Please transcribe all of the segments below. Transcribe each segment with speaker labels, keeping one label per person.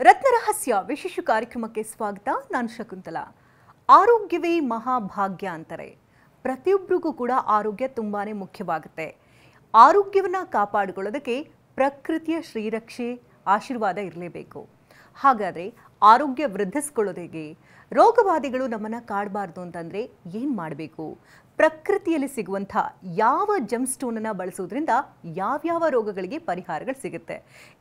Speaker 1: ರತ್ನರಹಸ್ಯ ವಿಶೇಷ ಕಾರ್ಯಕ್ರಮಕ್ಕೆ ಸ್ವಾಗತ. ನಾನು ಶಕುಂತಲಾ. ಆರೋಗ್ಯವೇ ಮಹಾಭಾಗ್ಯ ಅಂತಾರೆ. ಪ್ರತಿಯೊಬ್ಬರಿಗೂ ಕೂಡ ಆರೋಗ್ಯ ತುಂಬಾನೇ ಮುಖ್ಯವಾಗುತ್ತೆ. ಆರೋಗ್ಯವನ್ನು ಕಾಪಾಡಿಕೊಳ್ಳೋದಕ್ಕೆ ಪ್ರಕೃತಿಯ ಶ್ರೀರಕ್ಷೆ ಆಶೀರ್ವಾದ ಇರಲೇಬೇಕು. ಹಾಗಾದರೆ ಆರೋಗ್ಯ ವೃದ್ಧಿಸ್ಕೊಳ್ಳೋದು ಹೇಗೆ? ರೋಗಬಾಧೆಗಳು ನಮ್ಮನ್ನು ಕಾಡಬಾರ್ದು ಅಂತಂದರೆ ಏನು ಮಾಡಬೇಕು? ಪ್ರಕೃತಿಯಲ್ಲಿ ಸಿಗುವಂಥ ಯಾವ ಜಮ್ ಸ್ಟೋನನ್ನು ಬಳಸೋದ್ರಿಂದ ಯಾವ್ಯಾವ ರೋಗಗಳಿಗೆ ಪರಿಹಾರಗಳು ಸಿಗುತ್ತೆ?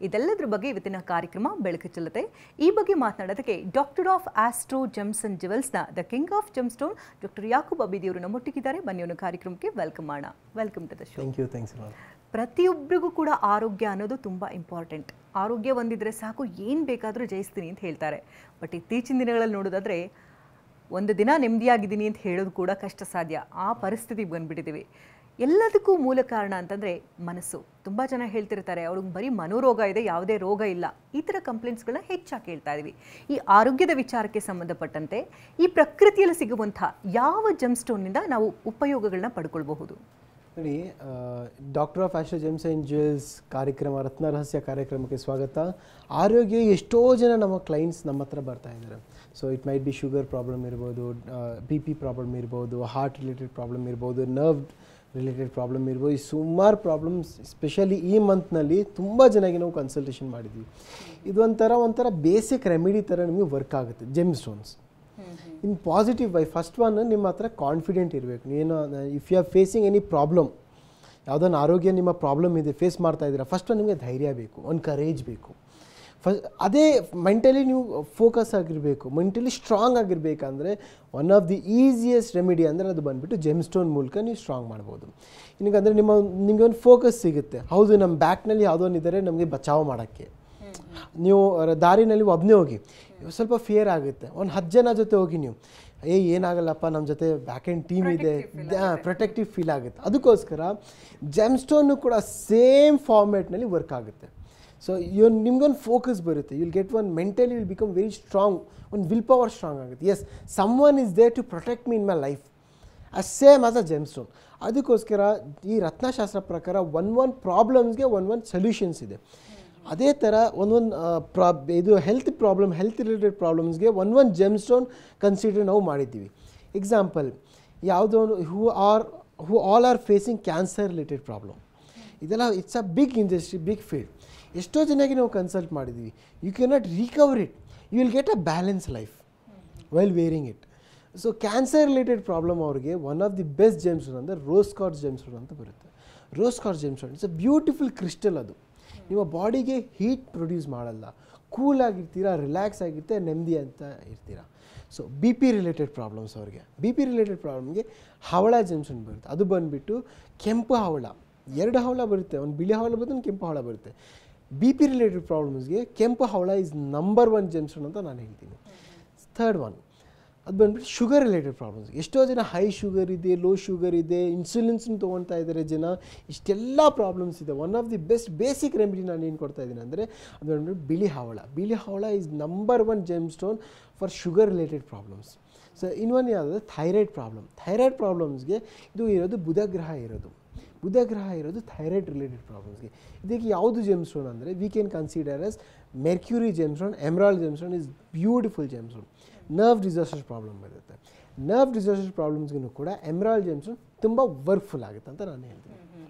Speaker 1: ಇದೆಲ್ಲದರ ಬಗ್ಗೆ ಇವತ್ತಿನ ಕಾರ್ಯಕ್ರಮ ಬೆಳಕು ಚೆಲ್ಲುತ್ತೆ. ಈ ಬಗ್ಗೆ ಮಾತನಾಡೋದಕ್ಕೆ doctor of astro gems and ಜುವೆಲ್ಸ್ನ the king of gemstone doctor Yakub ಅಬೀದಿಯವರು ನಮ್ಮೊಟ್ಟಿಗಿದ್ದಾರೆ. ಬನ್ನಿ ಅವನ ಕಾರ್ಯಕ್ರಮಕ್ಕೆ ವೆಲ್ಕಮ್ ಮಾಡೋಣ. Welcome to the show.
Speaker 2: Thank you. Thanks.
Speaker 1: ಪ್ರತಿಯೊಬ್ಬರಿಗೂ ಕೂಡ ಆರೋಗ್ಯ ಅನ್ನೋದು ತುಂಬ ಇಂಪಾರ್ಟೆಂಟ್. ಆರೋಗ್ಯ ಹೊಂದಿದ್ರೆ ಸಾಕು, ಏನು ಬೇಕಾದರೂ ಜಯಿಸ್ತೀನಿ ಅಂತ ಹೇಳ್ತಾರೆ. ಬಟ್ ಇತ್ತೀಚಿನ ದಿನಗಳಲ್ಲಿ ನೋಡೋದಾದರೆ ಒಂದು ದಿನ ನೆಮ್ಮದಿಯಾಗಿದ್ದೀನಿ ಅಂತ ಹೇಳೋದು ಕೂಡ ಕಷ್ಟ ಸಾಧ್ಯ. ಆ ಪರಿಸ್ಥಿತಿಗೆ ಬಂದುಬಿಟ್ಟಿದ್ದೀವಿ. ಎಲ್ಲದಕ್ಕೂ ಮೂಲ ಕಾರಣ ಅಂತಂದರೆ ಮನಸ್ಸು. ತುಂಬ ಜನ ಹೇಳ್ತಿರ್ತಾರೆ ಅವ್ರಿಗೆ ಬರೀ ಮನೋರೋಗ ಇದೆ, ಯಾವುದೇ ರೋಗ ಇಲ್ಲ. ಈ ಥರ ಕಂಪ್ಲೇಂಟ್ಸ್ಗಳನ್ನ ಹೆಚ್ಚಾಗಿ ಕೇಳ್ತಾ ಇದ್ದೀವಿ. ಈ ಆರೋಗ್ಯದ ವಿಚಾರಕ್ಕೆ ಸಂಬಂಧಪಟ್ಟಂತೆ ಈ ಪ್ರಕೃತಿಯಲ್ಲಿ ಸಿಗುವಂಥ ಯಾವ ಜಮ್ ಸ್ಟೋನ್ನಿಂದ ನಾವು ಉಪಯೋಗಗಳನ್ನ ಪಡ್ಕೊಳ್ಬಹುದು?
Speaker 2: ನೋಡಿ, doctor of astro gems and jewels ಕಾರ್ಯಕ್ರಮ, ರತ್ನರಹಸ್ಯ ಕಾರ್ಯಕ್ರಮಕ್ಕೆ ಸ್ವಾಗತ. ಆರೋಗ್ಯ ಎಷ್ಟೋ ಜನ ನಮ್ಮ ಕ್ಲೈಂಟ್ಸ್ ನಮ್ಮ ಹತ್ರ ಬರ್ತಾ ಇದ್ದಾರೆ. So it might be sugar problem ಇರ್ಬೋದು, BP ಪ್ರಾಬ್ಲಮ್ ಇರ್ಬೋದು, ಹಾರ್ಟ್ ರಿಲೇಟೆಡ್ ಪ್ರಾಬ್ಲಮ್ ಇರ್ಬೋದು, ನರ್ವ್ ರಿಲೇಟೆಡ್ ಪ್ರಾಬ್ಲಮ್ ಇರ್ಬೋದು. ಈ ಸುಮಾರು ಪ್ರಾಬ್ಲಮ್ಸ್ ಸ್ಪೆಷಲಿ ಈ ಮಂತ್ನಲ್ಲಿ ತುಂಬ ಜನಕ್ಕೆ ನಾವು ಕನ್ಸಲ್ಟೇಷನ್ ಮಾಡಿದ್ವಿ. ಇದು ಒಂಥರ ಬೇಸಿಕ್ ರೆಮಿಡಿ ಥರ ನಿಮಗೆ ವರ್ಕ್ ಆಗುತ್ತೆ. Gem stones in positive way. First one, ನಿಮ್ಮ ಹತ್ರ ಕಾನ್ಫಿಡೆಂಟ್ ಇರಬೇಕು. ಏನು if you are facing any problem, ಯಾವುದೊಂದು ಆರೋಗ್ಯ ನಿಮ್ಮ ಪ್ರಾಬ್ಲಮ್ ಇದೆ, ಫೇಸ್ ಮಾಡ್ತಾ ಇದ್ದೀರಾ, ಫಸ್ಟ್ ಒನ್ ನಿಮಗೆ ಧೈರ್ಯ ಬೇಕು, ಒಂದು ಕರೇಜ್ ಬೇಕು. ಅದೇ ಮೆಂಟಲಿ ನೀವು ಫೋಕಸ್ ಆಗಿರಬೇಕು, ಮೆಂಟಲಿ ಸ್ಟ್ರಾಂಗ್ ಆಗಿರಬೇಕಂದ್ರೆ one of the easiest remedy ಅಂದರೆ ಅದು ಬಂದುಬಿಟ್ಟು ಜೆಮ್ ಸ್ಟೋನ್ ಮೂಲಕ ನೀವು ಸ್ಟ್ರಾಂಗ್ ಮಾಡ್ಬೋದು. ನಿಮಗಂದರೆ ನಿಮಗೆ ಒಂದು ಫೋಕಸ್ ಸಿಗುತ್ತೆ. ಹೌದು, ನಮ್ಮ ಬ್ಯಾಕ್ನಲ್ಲಿ ಯಾವುದೋ ಇದ್ದಾರೆ ನಮಗೆ ಬಚಾವ್ ಮಾಡೋಕ್ಕೆ. ನೀವು ದಾರಿನಲ್ಲಿ ಒಬ್ಬನೇ ಹೋಗಿ, ಸ್ವಲ್ಪ ಫಿಯರ್ ಆಗುತ್ತೆ. ಒಂದು 10 ಜನ ಜೊತೆ ಹೋಗಿ ನೀವು ಏನಾಗಲ್ಲಪ್ಪ, ನಮ್ಮ ಜೊತೆ ಬ್ಯಾಕ್ ಆ್ಯಂಡ್ ಟೀಮ್ ಇದೆ, ಪ್ರೊಟೆಕ್ಟಿವ್ ಫೀಲ್ ಆಗುತ್ತೆ. ಅದಕ್ಕೋಸ್ಕರ ಜೆಮ್ ಸ್ಟೋನು ಕೂಡ ಸೇಮ್ ಫಾರ್ಮ್ಯಾಟ್ನಲ್ಲಿ ವರ್ಕ್ ಆಗುತ್ತೆ. ಸೊ ನಿಮ್ಗೊಂದು ಫೋಕಸ್ ಬರುತ್ತೆ. You will get one mentally will become very strong. ಒಂದು ವಿಲ್ ಪವರ್ ಸ್ಟ್ರಾಂಗ್ ಆಗುತ್ತೆ. Yes, someone is there to protect me in my life, same as a gem stone. ಅದಕ್ಕೋಸ್ಕರ ಈ ರತ್ನಶಾಸ್ತ್ರ ಪ್ರಕಾರ ಒಂದು ಪ್ರಾಬ್ಲಮ್ಸ್ಗೆ ಒಂದು ಸೊಲ್ಯೂಷನ್ಸ್ ಇದೆ. ಅದೇ ಥರ ಇದು ಹೆಲ್ತ್ ರಿಲೇಟೆಡ್ ಪ್ರಾಬ್ಲಮ್ಸ್ಗೆ ಒಂದು ಜೆಮ್ ಸ್ಟೋನ್ ಕನ್ಸಿಡರ್ ನಾವು ಮಾಡಿದ್ದೀವಿ. ಎಕ್ಸಾಂಪಲ್, ಯಾವುದೋ who all are facing cancer related problem. ಇದೆಲ್ಲ it's a big industry, big field. ಎಷ್ಟೋ ಜನಕ್ಕೆ ನಾವು ಕನ್ಸಲ್ಟ್ ಮಾಡಿದ್ದೀವಿ. You can not recover it. You will get a balance life while wearing it. So cancer related problem ಅವ್ರಿಗೆ one of the best gemstone ಅಂದರೆ rose quartz gemstone ಅಂತ ಬರುತ್ತೆ. Rose quartz gemstone it's a beautiful crystal. ಅದು ನಿಮ್ಮ ಬಾಡಿಗೆ heat produce ಮಾಡಲ್ಲ, ಕೂಲಾಗಿರ್ತೀರ, relax ಆಗಿರುತ್ತೆ, ನೆಮ್ಮದಿ ಅಂತ ಇರ್ತೀರ. ಸೊ BP ರಿಲೇಟೆಡ್ ಪ್ರಾಬ್ಲಮ್ಸ್ ಅವ್ರಿಗೆ, BP ರಿಲೇಟೆಡ್ ಪ್ರಾಬ್ಲಮ್ಗೆ ಹವಳ ಜೆಮ್ ಸ್ಟೋನ್ ಬರುತ್ತೆ. ಅದು ಬಂದುಬಿಟ್ಟು ಕೆಂಪು ಹವಳ, 2 ಹವಳ ಬರುತ್ತೆ. ಒಂದು ಬಿಳಿ ಹವಳ ಬರುತ್ತೆ, ಒಂದು ಕೆಂಪು ಹವಳ ಬರುತ್ತೆ. BP ರಿಲೇಟೆಡ್ ಪ್ರಾಬ್ಲಮ್ಸ್ಗೆ ಕೆಂಪು ಹವಳ ಈಸ್ ನಂಬರ್ 1 ಜೆಮ್ ಸ್ಟೋನ್ ಅಂತ ನಾನು ಹೇಳ್ತೀನಿ. ಥರ್ಡ್ ಒನ್, ಅದು ಬಂದುಬಿಟ್ಟು ಶುಗರ್ ರಿಲೇಟೆಡ್ ಪ್ರಾಬ್ಲಮ್ಸ್. ಎಷ್ಟೋ ಜನ ಹೈ ಶುಗರ್ ಇದೆ, ಲೋ ಶುಗರ್ ಇದೆ, ಇನ್ಸುಲಿನ್ಸ್ನ ತೊಗೊಳ್ತಾ ಇದ್ದಾರೆ ಜನ. ಇಷ್ಟೆಲ್ಲ ಪ್ರಾಬ್ಲಮ್ಸ್ ಇದೆ. One of the best basic remedy ನಾನು ಏನು ಕೊಡ್ತಾ ಇದ್ದೀನಿ ಅಂದರೆ ಅದು ಬಂದುಬಿಟ್ಟು ಬಿಳಿ ಹವಳ. ಬಿಳಿ ಹವಳ is number 1 gemstone for sugar related problems. So ಇನ್ನೊಂದು ಯಾವುದಾದ್ರೆ ಥೈರಾಯ್ಡ್ ಪ್ರಾಬ್ಲಮ್. ಥೈರಾಯ್ಡ್ ಪ್ರಾಬ್ಲಮ್ಸ್ಗೆ ಇದು ಇರೋದು ಬುಧ ಗ್ರಹ ಇರೋದು ಥೈರಾಯ್ಡ್ ರಿಲೇಟೆಡ್ ಪ್ರಾಬ್ಲಮ್ಸ್ಗೆ. ಇದಕ್ಕೆ ಯಾವುದು ಜೆಮ್ ಸ್ಟೋನ್ ಅಂದರೆ we can consider as Mercury gemstone. Emerald gemstone is beautiful gemstone. Nerve disaster problem ಬರುತ್ತೆ. ನರ್ವ್ ಡಿಸಾಸ್ಟರ್ ಪ್ರಾಬ್ಲಮ್ಸ್ಗೂ ಕೂಡ ಎಮರಾಲ್ಡ್ ಜೆಮ್ ಸ್ಟೋನ್ ತುಂಬ ವರ್ಕ್ಫುಲ್ ಆಗುತ್ತೆ ಅಂತ ನಾನು ಹೇಳ್ತೀನಿ.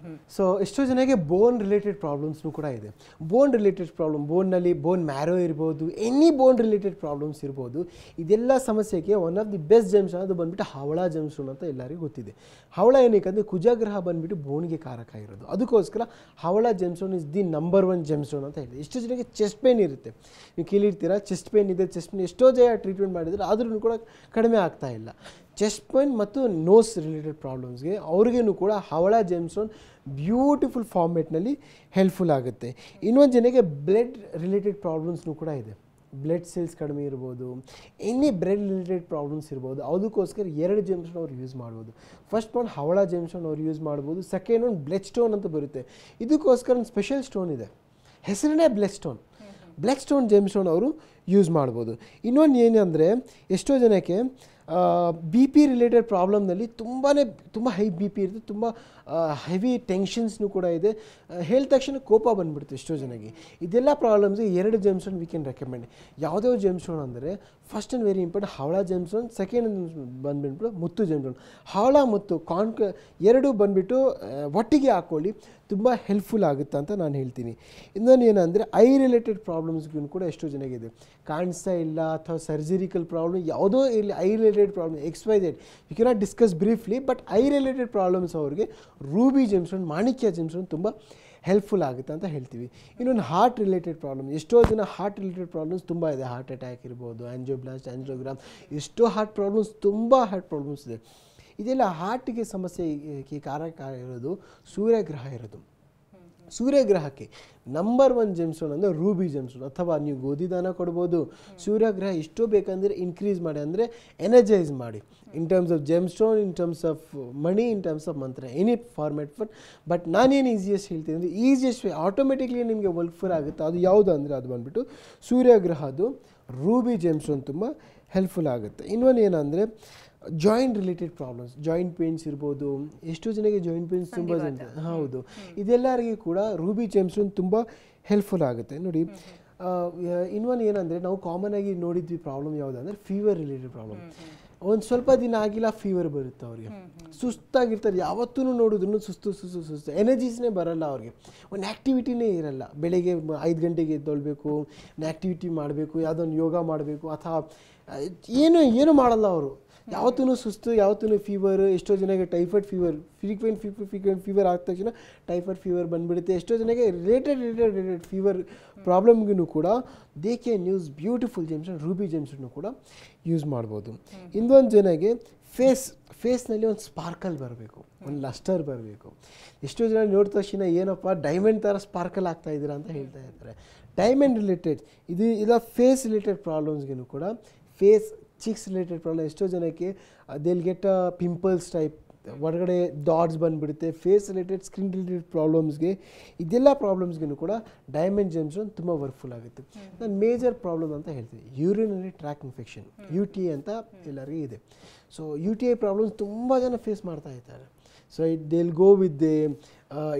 Speaker 2: ಸೊ ಎಷ್ಟೋ ಜನಕ್ಕೆ ಬೋನ್ ರಿಲೇಟೆಡ್ ಪ್ರಾಬ್ಲಮ್ಸ್ನೂ ಕೂಡ ಇದೆ. ಬೋನ್ ರಿಲೇಟೆಡ್ ಪ್ರಾಬ್ಲಮ್, ಬೋನ್ನಲ್ಲಿ ಬೋನ್ ಮ್ಯಾರೋ ಇರ್ಬೋದು, ಎನಿ ಬೋನ್ ರಿಲೇಟೆಡ್ ಪ್ರಾಬ್ಲಮ್ಸ್ ಇರ್ಬೋದು. ಇದೆಲ್ಲ ಸಮಸ್ಯೆಗೆ one of the best GeM stone ಅದು ಬಂದುಬಿಟ್ಟು ಹವಳ ಜೆಮ್ ಸ್ಟೋನ್ ಅಂತ ಎಲ್ಲರಿಗೂ ಗೊತ್ತಿದೆ. ಹವಳ ಏನಕ್ಕೆ ಅಂದರೆ ಕುಜಗ್ರಹ ಬಂದುಬಿಟ್ಟು ಬೋನ್ಗೆ ಕಾರಕ ಇರೋದು. ಅದಕ್ಕೋಸ್ಕರ ಹವಳ gemstone is the number 1 gemstone ಅಂತ ಹೇಳಿದೆ. ಎಷ್ಟೋ ಜನಕ್ಕೆ ಚೆಸ್ಟ್ ಪೇನ್ ಇರುತ್ತೆ. ನೀವು ಕೇಳಿರ್ತೀರಾ, ಚೆಸ್ಟ್ ಪೇನ್ ಇದೆ, ಚೆಸ್ಟ್ ಪೇನ್ ಎಷ್ಟೋ ಜನ ಟ್ರೀಟ್ಮೆಂಟ್ ಮಾಡಿದರೆ ಆದ್ರೂ ಕೂಡ ಕಡಿಮೆ ಆಗ್ತಾ ಇಲ್ಲ. ಚೆಸ್ಟ್ ಪೇನ್ ಮತ್ತು ನೋಸ್ ರಿಲೇಟೆಡ್ ಪ್ರಾಬ್ಲಮ್ಸ್ಗೆ ಅವ್ರಿಗೇನು ಕೂಡ ಹವಳ ಜೆಮ್ ಸ್ಟೋನ್ ಬ್ಯೂಟಿಫುಲ್ ಫಾರ್ಮೇಟ್ನಲ್ಲಿ ಹೆಲ್ಪ್ಫುಲ್ ಆಗುತ್ತೆ. ಇನ್ನೊಂದು ಜನಕ್ಕೆ ಬ್ಲಡ್ ರಿಲೇಟೆಡ್ ಪ್ರಾಬ್ಲಮ್ಸ್ನೂ ಕೂಡ ಇದೆ. ಬ್ಲಡ್ ಸೆಲ್ಸ್ ಕಡಿಮೆ ಇರ್ಬೋದು, ಎನಿ ಬ್ಲಡ್ ರಿಲೇಟೆಡ್ ಪ್ರಾಬ್ಲಮ್ಸ್ ಇರ್ಬೋದು. ಅದಕ್ಕೋಸ್ಕರ 2 ಜೆಮ್ ಸ್ಟೋನ್ ಅವ್ರು ಯೂಸ್ ಮಾಡ್ಬೋದು. ಫಸ್ಟ್ ಒಂದು ಹವಳ ಜೆಮ್ ಸ್ಟೋನ್ ಅವ್ರು ಯೂಸ್ ಮಾಡ್ಬೋದು. ಸೆಕೆಂಡ್ ಒಂದು ಬ್ಲೆಡ್ ಸ್ಟೋನ್ ಅಂತ ಬರುತ್ತೆ. ಇದಕ್ಕೋಸ್ಕರ ಒಂದು ಸ್ಪೆಷಲ್ ಸ್ಟೋನ್ ಇದೆ, ಹೆಸರೇ blood stone. Blood stone GeM stone ಅವರು ಯೂಸ್ ಮಾಡ್ಬೋದು. ಇನ್ನೊಂದು ಏನಂದರೆ ಎಷ್ಟೋ ಜನಕ್ಕೆ ಬಿ ಪಿ ರಿಲೇಟೆಡ್ ಪ್ರಾಬ್ಲಮ್ನಲ್ಲಿ ತುಂಬ ಹೈ ಬಿ ಪಿ ಇರುತ್ತೆ, ತುಂಬ ಹೆವಿ ಟೆನ್ಷನ್ಸ್ನೂ ಕೂಡ ಇದೆ, ಹೇಳಿದ ತಕ್ಷಣ ಕೋಪ ಬಂದುಬಿಡುತ್ತೆ ಎಷ್ಟೋ ಜನಕ್ಕೆ. ಇದೆಲ್ಲ ಪ್ರಾಬ್ಲಮ್ಸ್ಗೆ 2 ಜೆಮ್ಸ್ಟೋನ್ ವಿ ಕ್ಯಾನ್ ರೆಕಮೆಂಡ್. ಯಾವುದೇ ಜೆಮ್ಸ್ಟೋನ್ ಅಂದರೆ first and very important Havala gemstone, second ಬಂದುಬಿಟ್ಟು ಮುತ್ತು ಜೆಮ್ಸ್ಟೋನ್. ಹವಳ ಮತ್ತು ಎರಡೂ ಬಂದುಬಿಟ್ಟು ಒಟ್ಟಿಗೆ ಹಾಕ್ಕೊಳ್ಳಿ, ತುಂಬ ಹೆಲ್ಪ್ಫುಲ್ ಆಗುತ್ತೆ ಅಂತ ನಾನು ಹೇಳ್ತೀನಿ. ಇನ್ನೊಂದು ಏನಂದರೆ ಐ ರಿಲೇಟೆಡ್ ಪ್ರಾಬ್ಲಮ್ಸ್ಗೂ ಕೂಡ ಎಷ್ಟೋ ಜನಗಿದೆ, ಕಾಣಿಸ್ತಾ ಇಲ್ಲ ಅಥವಾ ಸರ್ಜರಿಕಲ್ ಪ್ರಾಬ್ಲಮ್ ಯಾವುದೋ ಇರಲಿ, eye related problem XYZ you cannot discuss briefly, but eye related problems ಅವ್ರಿಗೆ ರೂಬಿ ಜೆಮ್ಸ್ಟೋನ್, ಮಾಣಿಕ್ಯ ಜೆಮ್ಸ್ಟೋನ್ ತುಂಬ ಹೆಲ್ಪ್ಫುಲ್ ಆಗುತ್ತೆ ಅಂತ ಹೇಳ್ತೀವಿ. ಇನ್ನೊಂದು ಹಾರ್ಟ್ ರಿಲೇಟೆಡ್ ಪ್ರಾಬ್ಲಮ್, ಎಷ್ಟೋ ಜನ ಹಾರ್ಟ್ ರಿಲೇಟೆಡ್ ಪ್ರಾಬ್ಲಮ್ಸ್ ತುಂಬ ಇದೆ, ಹಾರ್ಟ್ ಅಟ್ಯಾಕ್ ಇರ್ಬೋದು, ಆಂಜಿಯೋಬ್ಲಾಸ್ಟ್, ಆಂಜಿಯೋಗ್ರಾಮ್, ಎಷ್ಟೋ ಹಾರ್ಟ್ ಪ್ರಾಬ್ಲಮ್ಸ್, ತುಂಬ ಹಾರ್ಟ್ ಪ್ರಾಬ್ಲಮ್ಸ್ ಇದೆ. ಇದೆಲ್ಲ ಹಾರ್ಟಿಗೆ ಸಮಸ್ಯೆಗೆ ಕಾರಕ ಇರೋದು ಸೂರ್ಯಗ್ರಹ ಇರೋದು. ಸೂರ್ಯಗ್ರಹಕ್ಕೆ ನಂಬರ್ 1 ಜೆಮ್ಸ್ಟೋನ್ ಅಂದರೆ ರೂಬಿ ಜೆಮ್ಸ್ಟೋನ್, ಅಥವಾ ನೀವು ಗೋಧಿ ದಾನ ಕೊಡ್ಬೋದು. ಸೂರ್ಯಗ್ರಹ ಎಷ್ಟೋ ಬೇಕಂದರೆ ಇನ್ಕ್ರೀಸ್ ಮಾಡಿ, ಅಂದರೆ ಎನರ್ಜೈಸ್ ಮಾಡಿ, ಇನ್ terms of gemstone, in terms of money, in terms of ಮಂತ್ರ, ಎನಿ ಫಾರ್ಮ್ಯಾಟ್ ಫರ್. ಬಟ್ ನಾನೇನು ಈಸಿಯೆಸ್ಟ್ ಹೇಳ್ತೀನಿ ಅಂದರೆ ಈಸಿಯೆಸ್ಟ್ ವೇ ಆಟೋಮೆಟಿಕ್ಲಿ ನಿಮಗೆ ವರ್ಕ್ಫುಲ್ ಆಗುತ್ತೆ, ಅದು ಯಾವುದು ಅಂದರೆ ಅದು ಬಂದುಬಿಟ್ಟು ಸೂರ್ಯಗ್ರಹದ್ದು ರೂಬಿ ಜೆಮ್ಸ್ಟೋನ್ ತುಂಬ ಹೆಲ್ಪ್ಫುಲ್ ಆಗುತ್ತೆ. ಇನ್ನೊಂದು ಏನಂದರೆ joint related problems, joint pains ಇರ್ಬೋದು, ಎಷ್ಟೋ ಜನಕ್ಕೆ ಜಾಯಿಂಟ್ ಪೇನ್ಸ್ ತುಂಬ ಜನ, ಹೌದು, ಇದೆಲ್ಲರಿಗೂ ಕೂಡ ರೂಬಿ ಜೆಮ್ಸ್ಟೋನ್ ತುಂಬ ಹೆಲ್ಪ್ಫುಲ್ ಆಗುತ್ತೆ. ನೋಡಿ, ಇನ್ನೊಂದು ಏನಂದರೆ ನಾವು ಕಾಮನ್ ಆಗಿ ನೋಡಿದ್ವಿ ಪ್ರಾಬ್ಲಮ್ ಯಾವುದಂದರೆ ಫೀವರ್ ರಿಲೇಟೆಡ್ ಪ್ರಾಬ್ಲಮ್. ಒಂದು ಸ್ವಲ್ಪ ದಿನ ಆಗಿಲ್ಲ ಫೀವರ್ ಬರುತ್ತೆ ಅವ್ರಿಗೆ, ಸುಸ್ತಾಗಿರ್ತಾರೆ, ಯಾವತ್ತೂ ನೋಡಿದ್ರು ಸುಸ್ತು, ಎನರ್ಜೀಸ್ನೇ ಬರಲ್ಲ ಅವ್ರಿಗೆ, ಒಂದು ಆ್ಯಕ್ಟಿವಿಟಿನೇ ಇರಲ್ಲ. ಬೆಳಗ್ಗೆ 5 ಗಂಟೆಗೆ ಎದ್ದೊಳ್ಬೇಕು, ಆ್ಯಕ್ಟಿವಿಟಿ ಮಾಡಬೇಕು, ಯಾವುದೊಂದು ಯೋಗ ಮಾಡಬೇಕು, ಅಥವಾ ಏನು ಮಾಡಲ್ಲ ಅವರು, ಯಾವತ್ತೂ ಸುಸ್ತು, ಯಾವತ್ತೂ ಫೀವರ್. ಎಷ್ಟೋ ಜನಕ್ಕೆ ಟೈಫಾಯ್ಡ್ ಫೀವರ್, ಫ್ರೀಕ್ವೆಂಟ್ ಫೀವರ್ ಆದ ತಕ್ಷಣ ಟೈಫಾಯ್ಡ್ ಫೀವರ್ ಬಂದುಬಿಡುತ್ತೆ. ಎಷ್ಟೋ ಜನಕ್ಕೆ ರಿಲೇಟೆಡ್ ಫೀವರ್ ಪ್ರಾಬ್ಲಮ್ಗೂ ಕೂಡ they can use beautiful gemstone, Ruby gemstone ಕೂಡ ಯೂಸ್ ಮಾಡ್ಬೋದು. ಇನ್ನೊಂದು ಜನಕ್ಕೆ ಫೇಸ್ನಲ್ಲಿ ಒಂದು ಸ್ಪಾರ್ಕಲ್ ಬರಬೇಕು, ಒಂದು ಲಸ್ಟರ್ ಬರಬೇಕು. ಎಷ್ಟೋ ಜನ ನೋಡಿದ ತಕ್ಷಣ ಏನಪ್ಪ ಡೈಮಂಡ್ ಥರ ಸ್ಪಾರ್ಕಲ್ ಆಗ್ತಾ ಇದ್ದೀರಾ ಅಂತ ಹೇಳ್ತಾ ಇರ್ತಾರೆ. ಡೈಮಂಡ್ ರಿಲೇಟೆಡ್ ಇಲ್ಲ ಫೇಸ್ ರಿಲೇಟೆಡ್ ಪ್ರಾಬ್ಲಮ್ಸ್ಗೂ ಕೂಡ, ಫೇಸ್ ಚಿಕ್ಸ್ ರಿಲೇಟೆಡ್ ಪ್ರಾಬ್ಲಮ್, ಎಷ್ಟೋ ಜನಕ್ಕೆ ದೇಲ್ ಗೆಟ್ ಪಿಂಪಲ್ಸ್ ಟೈಪ್, ಹೊರಗಡೆ ಡಾಟ್ಸ್ ಬಂದುಬಿಡುತ್ತೆ. ಫೇಸ್ ರಿಲೇಟೆಡ್, ಸ್ಕಿನ್ ರಿಲೇಟೆಡ್ ಪ್ರಾಬ್ಲಮ್ಸ್ಗೆ, ಇದೆಲ್ಲ ಪ್ರಾಬ್ಲಮ್ಸ್ಗೂ ಕೂಡ ಡೈಮಂಡ್ ಜೆಮ್ಸ್ಟೋನ್ ತುಂಬ ವರ್ಕ್ಫುಲ್ ಆಗುತ್ತೆ. ನಾನು ಮೇಜರ್ ಪ್ರಾಬ್ಲಮ್ ಅಂತ ಹೇಳ್ತೀನಿ ಯೂರಿನರಿ ಟ್ರ್ಯಾಕ್ ಇನ್ಫೆಕ್ಷನ್, UTI ಅಂತ ಎಲ್ಲರಿಗೂ ಇದೆ. ಸೊ UTI ಪ್ರಾಬ್ಲಮ್ಸ್ ತುಂಬ ಜನ ಫೇಸ್ ಮಾಡ್ತಾ ಇದ್ದಾರೆ. So they'll go with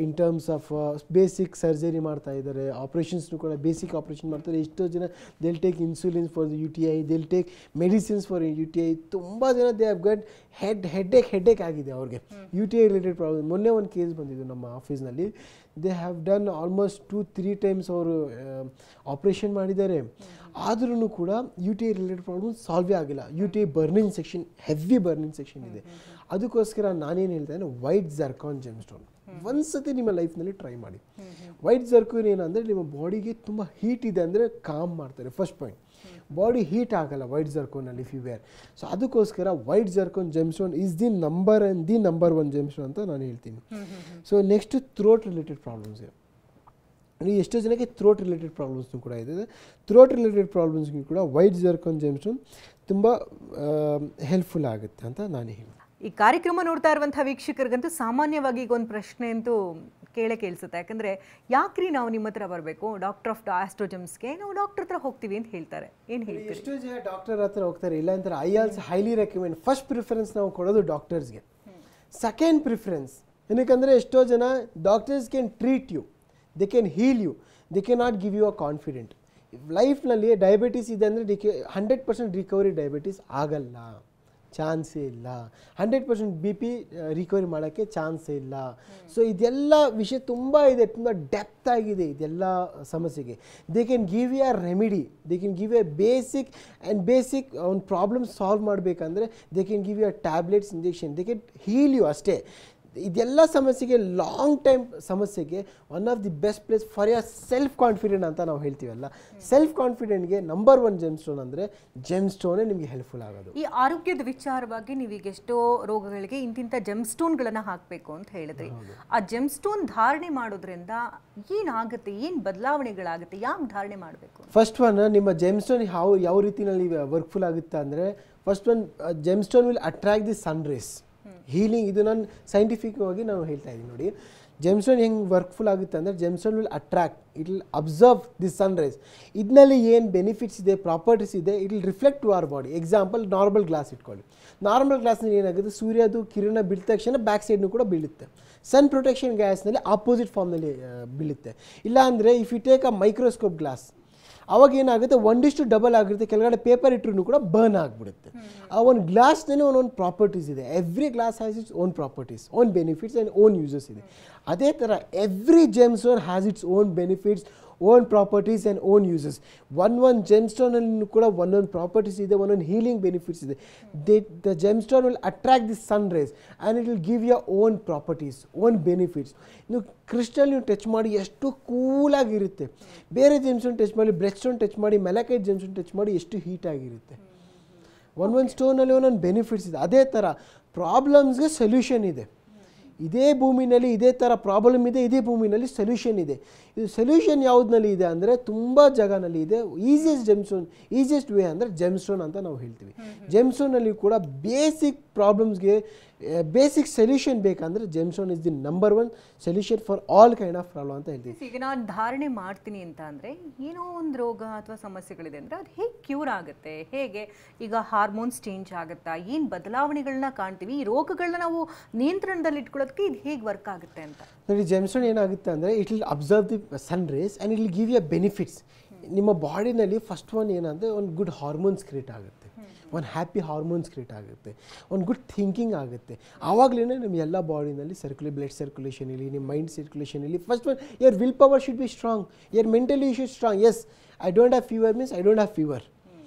Speaker 2: in terms of basic surgery ಮಾಡ್ತಾ ಇದ್ದಾರೆ, ಆಪ್ರೇಷನ್ಸ್ನು ಕೂಡ ಬೇಸಿಕ್ ಆಪ್ರೇಷನ್ ಮಾಡ್ತಾರೆ. ಎಷ್ಟೋ ಜನ they'll take insulins for the UTI, they'll take medicines for UTI. ತುಂಬ ಜನ ದೇ ಹ್ಯಾವ್ ಗಟ್ ಹೆಡ್ಡೇಕ್ ಆಗಿದೆ ಅವ್ರಿಗೆ UTI ರಿಲೇಟೆಡ್ ಪ್ರಾಬ್ಲಮ್. ಮೊನ್ನೆ ಒಂದು ಕೇಸ್ ಬಂದಿದ್ದು ನಮ್ಮ ಆಫೀಸ್ನಲ್ಲಿ, they have done almost 2-3 times ಅವರು ಆಪ್ರೇಷನ್ ಮಾಡಿದ್ದಾರೆ, ಆದ್ರೂ ಕೂಡ UTI ರಿಲೇಟೆಡ್ ಪ್ರಾಬ್ಲಮ್ ಸಾಲ್ವೇ ಆಗಿಲ್ಲ. UTI burning section, heavy burning section ಇದೆ. ಅದಕ್ಕೋಸ್ಕರ ನಾನೇನು ಹೇಳ್ತೇನೆ, ವೈಟ್ ಜರ್ಕಾನ್ ಜೆಮ್ಸ್ಟೋನ್ ಒಂದ್ಸತಿ ನಿಮ್ಮ ಲೈಫ್ನಲ್ಲಿ ಟ್ರೈ ಮಾಡಿ. ವೈಟ್ ಜರ್ಕಾನ್ ಏನಂದರೆ ನಿಮ್ಮ ಬಾಡಿಗೆ ತುಂಬ ಹೀಟ್ ಇದೆ ಅಂದರೆ ಕಾಮ್ ಮಾಡ್ತಾರೆ. ಫಸ್ಟ್ ಪಾಯಿಂಟ್, ಬಾಡಿ ಹೀಟ್ ಆಗಲ್ಲ ವೈಟ್ ಜರ್ಕೋನಲ್ಲಿ ಇಫ್ ಯು ವೇರ್. ಸೊ ಅದಕ್ಕೋಸ್ಕರ white zircon gemstone is the number 1 gemstone ಅಂತ ನಾನು ಹೇಳ್ತೀನಿ. So next throat related problems. ಎಷ್ಟೋ ಜನಕ್ಕೆ ಥ್ರೋಟ್ ರಿಲೇಟೆಡ್ ಪ್ರಾಬ್ಲಮ್ಸ್ನೂ ಕೂಡ ಇದೆ. ಥ್ರೋಟ್ ರಿಲೇಟೆಡ್ ಪ್ರಾಬ್ಲಮ್ಸ್ಗೂ ಕೂಡ ವೈಟ್ ಜರ್ಕಾನ್ ಜೆಮ್ಸ್ಟೋನ್ ತುಂಬ ಹೆಲ್ಪ್ಫುಲ್ ಆಗುತ್ತೆ ಅಂತ ನಾನು ಹೇಳ್ತೀನಿ.
Speaker 1: ಈ ಕಾರ್ಯಕ್ರಮ ನೋಡ್ತಾ ಇರುವಂಥ ವೀಕ್ಷಕರಿಗಂತೂ ಸಾಮಾನ್ಯವಾಗಿ ಈಗ ಒಂದು ಪ್ರಶ್ನೆ ಅಂತೂ ಕೇಳಿಸುತ್ತೆ. ಯಾಕಂದರೆ ಯಾಕ್ರಿ ನಾವು ನಿಮ್ಮ ಹತ್ರ ಬರಬೇಕು, ಡಾಕ್ಟರ್ ಆಫ್ ಆಸ್ಟ್ರೋಜಮ್ಸ್ಗೆ ನಾವು ಡಾಕ್ಟರ್ ಹತ್ರ ಹೋಗ್ತೀವಿ ಅಂತ ಹೇಳ್ತಾರೆ. ಏನು ಹೇಳ್ತೀವಿ?
Speaker 2: ಎಷ್ಟೋ ಜನ ಡಾಕ್ಟರ್ ಹತ್ರ ಹೋಗ್ತಾರೆ, ಇಲ್ಲ ಅಂತಾರೆ. I also highly recommend. First preference ನಾವು ಕೊಡೋದು ಡಾಕ್ಟರ್ಸ್ಗೆ. ಸೆಕೆಂಡ್ ಪ್ರಿಫರೆನ್ಸ್ ಏನಕ್ಕಂದರೆ ಎಷ್ಟೋ ಜನ doctors can treat you, they can heal you, they can not give you a confident. ಲೈಫ್ನಲ್ಲಿ ಡಯಾಬಿಟೀಸ್ ಇದೆ ಅಂದರೆ 100% ರಿಕವರಿ ಡಯಾಬಿಟೀಸ್ ಆಗಲ್ಲ, ಚಾನ್ಸೇ ಇಲ್ಲ. 100% BP ರಿಕವರಿ ಮಾಡೋಕ್ಕೆ ಚಾನ್ಸೇ ಇಲ್ಲ. ಸೊ ಇದೆಲ್ಲ ವಿಷಯ ತುಂಬ ಇದೆ, ತುಂಬ ಡೆಪ್ತ್ ಆಗಿದೆ ಇದೆಲ್ಲ ಸಮಸ್ಯೆಗೆ. They can give you a remedy, they can give you a basic ಒಂದು ಪ್ರಾಬ್ಲಮ್ ಸಾಲ್ವ್ ಮಾಡಬೇಕಂದ್ರೆ they can give you a tablets, injection, they can heal you ಅಷ್ಟೇ. ಇದೆಲ್ಲ ಸಮಸ್ಯೆಗೆ, ಲಾಂಗ್ ಟೈಮ್ ಸಮಸ್ಯೆಗೆ one of the best place for yourself confident ಅಂತ ನಾವು ಹೇಳ್ತೀವಲ್ಲ, self ಕಾನ್ಫಿಡೆಂಟ್ಗೆ number 1 gemstone ಅಂದರೆ ಜೆಮ್ಸ್ಟೋನೇ ನಿಮಗೆ ಹೆಲ್ಪ್ಫುಲ್ ಆಗೋದು.
Speaker 1: ಈ ಆರೋಗ್ಯದ ವಿಚಾರವಾಗಿ ನೀವೀಗ ಎಷ್ಟೋ ರೋಗಗಳಿಗೆ ಇಂತಿಂಥ ಜೆಮ್ಸ್ಟೋನ್ಗಳನ್ನು ಹಾಕಬೇಕು ಅಂತ ಹೇಳಿದ್ರಿ. ಆ ಜೆಮ್ಸ್ಟೋನ್ ಧಾರಣೆ ಮಾಡೋದ್ರಿಂದ ಏನಾಗುತ್ತೆ, ಏನು ಬದಲಾವಣೆಗಳಾಗುತ್ತೆ, ಯಾಕೆ ಧಾರಣೆ ಮಾಡಬೇಕು?
Speaker 2: ಫಸ್ಟ್ ಒನ್, ನಿಮ್ಮ ಜೆಮ್ಸ್ಟೋನ್ ಯಾವ ರೀತಿಯಲ್ಲಿ ವರ್ಕ್ಫುಲ್ ಆಗುತ್ತೆ ಅಂದರೆ, first one gemstone will attract the sun rays, healing. ಇದು ನಾನು ಸೈಂಟಿಫಿಕ್ ಆಗಿ ನಾನು ಹೇಳ್ತಾ ಇದ್ದೀನಿ ನೋಡಿ. ಜೆಮ್ಸ್ಟೋನ್ ಹೆಂಗೆ ವರ್ಕ್ಫುಲ್ ಆಗುತ್ತೆ ಅಂದರೆ gemstone will attract, it will observe the sun rise. ಇದರಲ್ಲಿ ಏನು ಬೆನಿಫಿಟ್ಸ್ ಇದೆ, ಪ್ರಾಪರ್ಟೀಸ್ ಇದೆ, it will reflect to our body. Example normal glass ಇಟ್ಕೊಳ್ಳಿ. ನಾರ್ಮಲ್ ಗ್ಲಾಸ್ನಲ್ಲಿ ಏನಾಗುತ್ತೆ, ಸೂರ್ಯದು ಕಿರಣ ಬೀಳಿದ ತಕ್ಷಣ ಬ್ಯಾಕ್ ಸೈಡ್ನು ಕೂಡ ಬೀಳುತ್ತೆ. ಸನ್ ಪ್ರೊಟೆಕ್ಷನ್ ಗ್ಲಾಸ್ನಲ್ಲಿ ಆಪೋಸಿಟ್ ಫಾರ್ಮ್ನಲ್ಲಿ ಬೀಳುತ್ತೆ. ಇಲ್ಲಾಂದರೆ if you take a microscope glass, ಅವಾಗ ಏನಾಗುತ್ತೆ, 1:2 ಆಗಿರುತ್ತೆ, ಕೆಳಗಡೆ ಪೇಪರ್ ಇಟ್ಟರು ಕೂಡ ಬರ್ನ್ ಆಗಿಬಿಡುತ್ತೆ. ಆ ಒಂದು ಗ್ಲಾಸ್ನಲ್ಲಿ ಒಂದೊಂದು ಪ್ರಾಪರ್ಟೀಸ್ ಇದೆ. Every glass has its own properties, own benefits and own uses ಇದೆ. ಅದೇ ಥರ every gemstone has its own benefits, own properties and own uses. ಒಂದು ಜೆಮ್ಸ್ಟೋನಲ್ಲಿ ಕೂಡ ಒಂದೊಂದು ಪ್ರಾಪರ್ಟೀಸ್ ಇದೆ, ಒಂದೊಂದು ಹೀಲಿಂಗ್ ಬೆನಿಫಿಟ್ಸ್ ಇದೆ. The gemstone will attract the sun rise and it will give your own properties, own benefits. ನೀವು ಕ್ರಿಸ್ಟಲ್ ನೀವು touch ಮಾಡಿ ಎಷ್ಟು ಕೂಲಾಗಿರುತ್ತೆ. ಬೇರೆ ಜೆಮ್ಸ್ಟೋನ್ ಟಚ್ ಮಾಡಿ, ಬ್ರೆಡ್ ಸ್ಟೋನ್ ಟಚ್ ಮಾಡಿ, ಮೆಲಕೈಟ್ ಜೆಮ್ಸ್ಟೋನ್ ಟಚ್ ಮಾಡಿ ಎಷ್ಟು ಹೀಟಾಗಿರುತ್ತೆ. ಒಂದೊಂದು ಸ್ಟೋನಲ್ಲಿ ಒಂದೊಂದು ಬೆನಿಫಿಟ್ಸ್ ಇದೆ. ಅದೇ ಥರ ಪ್ರಾಬ್ಲಮ್ಸ್ಗೆ ಸೊಲ್ಯೂಷನ್ ಇದೆ. ಇದೇ ಭೂಮಿನಲ್ಲಿ ಇದೇ ಥರ ಪ್ರಾಬ್ಲಮ್ ಇದೆ, ಇದೇ ಭೂಮಿನಲ್ಲಿ ಸೊಲ್ಯೂಷನ್ ಇದೆ. ಇದು ಸೊಲ್ಯೂಷನ್ ಯಾವುದ್ರಲ್ಲಿ ಇದೆ ಅಂದರೆ ತುಂಬ ಜಾಗನಲ್ಲಿ ಇದೆ. ಈಸಿಯೆಸ್ಟ್ ವೇ ಅಂದರೆ ಜೆಮ್ಸ್ಟೋನ್ ಅಂತ ನಾವು ಹೇಳ್ತೀವಿ. ಜೆಮ್ಸ್ಟೋನಲ್ಲಿ ಕೂಡ ಬೇಸಿಕ್ ಪ್ರಾಬ್ಲಮ್ಸ್ಗೆ ಬೇಸಿಕ್ ಸೊಲ್ಯೂಷನ್ ಬೇಕಂದರೆ gemstone is the number 1 solution for all kind of problem ಅಂತ ಹೇಳ್ತೀವಿ.
Speaker 1: ಈಗ ನಾನು ಧಾರಣೆ ಮಾಡ್ತೀನಿ ಅಂತ ಅಂದರೆ ಏನೋ ಒಂದು ರೋಗ ಅಥವಾ ಸಮಸ್ಯೆಗಳಿದೆ ಅಂದರೆ ಅದು ಹೇಗೆ ಕ್ಯೂರ್ ಆಗುತ್ತೆ, ಹೇಗೆ ಈಗ ಹಾರ್ಮೋನ್ಸ್ ಚೇಂಜ್ ಆಗುತ್ತಾ, ಏನು ಬದಲಾವಣೆಗಳನ್ನ ಕಾಣ್ತೀವಿ, ಈ ರೋಗಗಳನ್ನ ನಾವು ನಿಯಂತ್ರಣದಲ್ಲಿ ಇಟ್ಕೊಳ್ಳೋದಕ್ಕೆ ಇದು ಹೇಗೆ ವರ್ಕ್ ಆಗುತ್ತೆ ಅಂತ
Speaker 2: ನೋಡಿ. ಜೆಮ್ಸ್ಟೋನ್ ಏನಾಗುತ್ತೆ ಅಂದರೆ it will observe the sun rays and it will give you benefits. ನಿಮ್ಮ ಬಾಡಿನಲ್ಲಿ ಫಸ್ಟ್ ಒನ್ ಏನಂದರೆ ಒಂದು ಗುಡ್ ಹಾರ್ಮೋನ್ಸ್ ಕ್ರಿಯೇಟ್ ಆಗುತ್ತೆ, ಒಂದು ಹ್ಯಾಪಿ ಹಾರ್ಮೋನ್ಸ್ ಕ್ರಿಯೇಟ್ ಆಗುತ್ತೆ, ಒಂದು ಗುಡ್ ಥಿಂಕಿಂಗ್ ಆಗುತ್ತೆ. ಆವಾಗಲೇ ನಿಮ್ಮ ಎಲ್ಲ ಬಾಡಿನಲ್ಲಿ ಬ್ಲಡ್ ಸರ್ಕ್ಯುಲೇಷನ್ ಇಲ್ಲಿ, ನಿಮ್ಮ ಮೈಂಡ್ ಸರ್ಕ್ಯುಲೇಷನ್ ಇಲ್ಲಿ. First one your will power should be strong, your mentally should strong. Yes, I don't have fever means I don't have